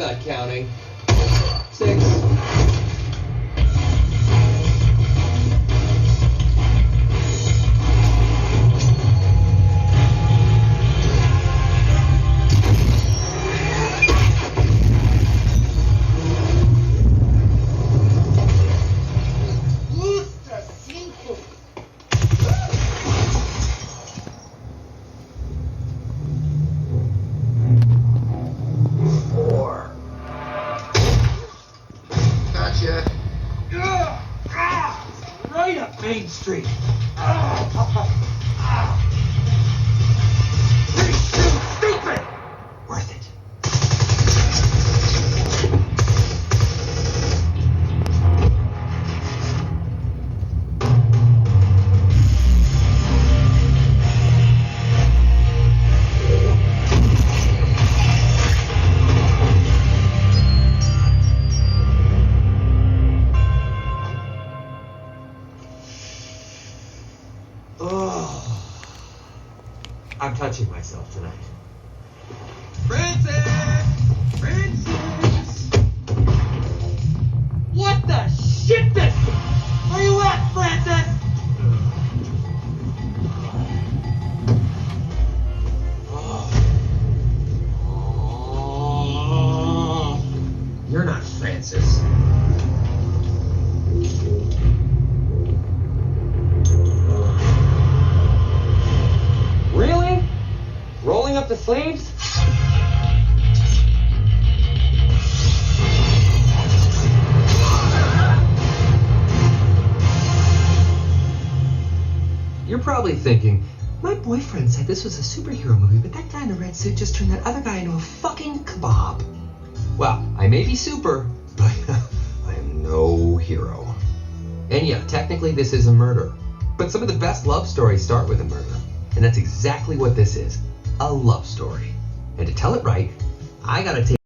not counting. 6. Right up Main Street. Pretty stupid. Worth it. I'm touching myself tonight. Francis! Francis! What the shit this? Where you at, Francis? You're not Francis. Really? Rolling up the sleeves? You're probably thinking, my boyfriend said this was a superhero movie, but that guy in the red suit just turned that other guy into a fucking kebab. Well, I may be super, but I am no hero. And yeah, technically this is a murder. But some of the best love stories start with a murder. And that's exactly what this is, a love story. And to tell it right, I gotta take